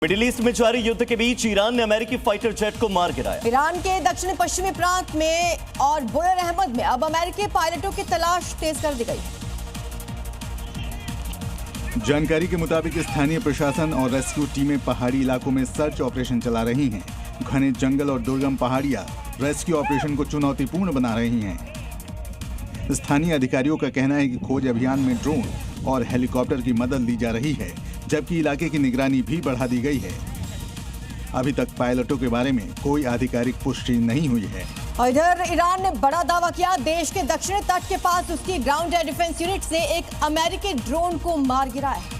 Middle east में जारी युद्ध के बीच ईरान ने अमेरिकी फाइटर जेट को मार गिराया। ईरान के दक्षिण पश्चिमी प्रांत में और बुयर अहमद में अब अमेरिकी पायलटों की तलाश तेज कर दी गई है। जानकारी के मुताबिक स्थानीय प्रशासन और रेस्क्यू टीमें पहाड़ी इलाकों में सर्च ऑपरेशन चला रही हैं। घने जंगल और दुर्गम पहाड़ियां रेस्क्यू ऑपरेशन को चुनौतीपूर्ण बना रही हैं। स्थानीय अधिकारियों का कहना है कि खोज अभियान में ड्रोन और हेलीकॉप्टर की मदद ली जा रही है, जबकि इलाके की निगरानी भी बढ़ा दी गई है। अभी तक पायलटों के बारे में कोई आधिकारिक पुष्टि नहीं हुई है। और इधर ईरान ने बड़ा दावा किया, देश के दक्षिणी तट के पास उसकी ग्राउंड एयर डिफेंस यूनिट से एक अमेरिकी ड्रोन को मार गिराया।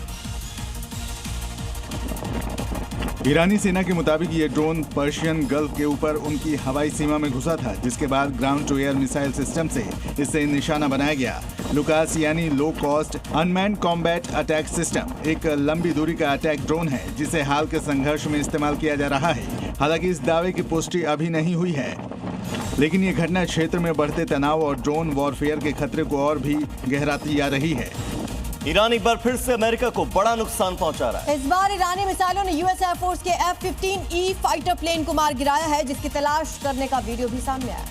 ईरानी सेना के मुताबिक ये ड्रोन पर्शियन गल्फ के ऊपर उनकी हवाई सीमा में घुसा था, जिसके बाद ground to air missile system से इसे निशाना बनाया गया। लुकास यानी low cost unmanned combat attack system एक लंबी दूरी का अटैक ड्रोन है, जिसे हाल के संघर्ष में इस्तेमाल किया जा रहा है। हालांकि इस दावे की पुष्टि अभी नहीं हुई है, लेकिन ये घटना क्षेत्र में बढ़ते तनाव और ड्रोन वॉरफेयर के खतरे को और भी गहराती जा रही है। ईरान एक बार फिर से अमेरिका को बड़ा नुकसान पहुंचा रहा है। इस बार ईरानी मिसाइलों ने यूएस एयरफोर्स के F-15E फाइटर प्लेन को मार गिराया है, जिसकी तलाश करने का वीडियो भी सामने आया।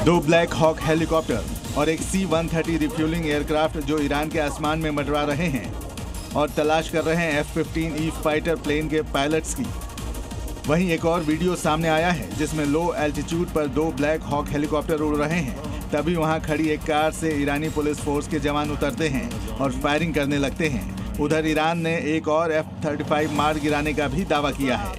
2 ब्लैक हॉक हेलीकॉप्टर और एक C-130 रिफ्यूलिंग एयरक्राफ्ट जो ईरान के आसमान में मंडरा रहे हैं और तलाश कर रहे हैं F-15E फाइटर प्लेन के पायलट्स की। वहीं एक और वीडियो सामने आया है जिसमें लो एल्टीट्यूड पर 2 ब्लैक हॉक हेलीकॉप्टर उड़ रहे हैं। तभी वहां खड़ी एक कार से ईरानी पुलिस फोर्स के जवान उतरते हैं और फायरिंग करने लगते हैं। उधर ईरान ने एक और F-35 मार गिराने का भी दावा किया है।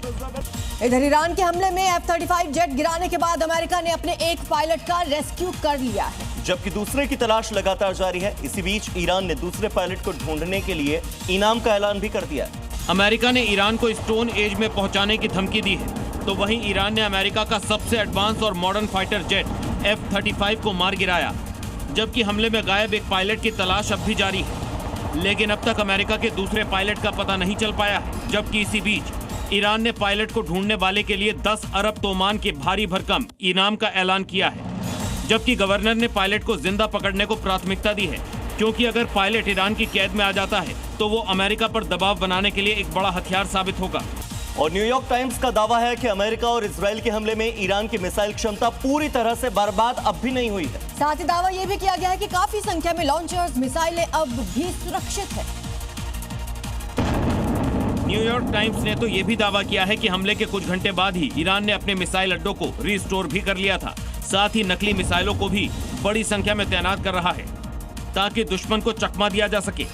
इधर ईरान के हमले में F-35 जेट गिराने के बाद अमेरिका ने अपने एक पायलट का रेस्क्यू कर लिया है, जबकि दूसरे की तलाश लगातार जारी है। इसी बीच ईरान ने दूसरे पायलट को ढूंढने के लिए इनाम का ऐलान भी कर दिया है। अमेरिका ने ईरान को स्टोन एज में पहुंचाने की धमकी दी है, तो वहीं ईरान ने अमेरिका का सबसे एडवांस और मॉडर्न फाइटर जेट F-35 को मार गिराया, जबकि हमले में गायब एक पायलट की तलाश अब भी जारी है। लेकिन अब तक अमेरिका के दूसरे पायलट का पता नहीं चल पाया है। जबकि इसी बीच ईरान ने पायलट को ढूंढने वाले के लिए 10 अरब तोमान के भारी भरकम इनाम का ऐलान किया है, जबकि गवर्नर ने पायलट को जिंदा पकड़ने को प्राथमिकता दी है, क्योंकि अगर पायलट ईरान की कैद में आ जाता है तो वो अमेरिका पर दबाव बनाने के लिए एक बड़ा हथियार साबित होगा। और न्यूयॉर्क टाइम्स का दावा है कि अमेरिका और इजराइल के हमले में ईरान की मिसाइल क्षमता पूरी तरह से बर्बाद अब भी नहीं हुई है। साथ ही दावा यह भी किया गया है कि काफी संख्या में लॉन्चर्स मिसाइलें अब भी सुरक्षित है। न्यूयॉर्क टाइम्स ने तो ये भी दावा किया है कि हमले के कुछ घंटे बाद ही ईरान ने अपने मिसाइल अड्डों को रिस्टोर भी कर लिया था। साथ ही नकली मिसाइलों को भी बड़ी संख्या में तैनात कर रहा है, ताकि दुश्मन को चकमा दिया जा सके।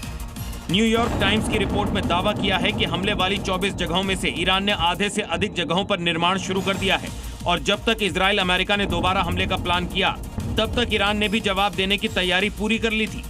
न्यूयॉर्क टाइम्स की रिपोर्ट में दावा किया है कि हमले वाली 24 जगहों में से ईरान ने आधे से अधिक जगहों पर निर्माण शुरू कर दिया है, और जब तक इजराइल अमेरिका ने दोबारा हमले का प्लान किया, तब तक ईरान ने भी जवाब देने की तैयारी पूरी कर ली थी।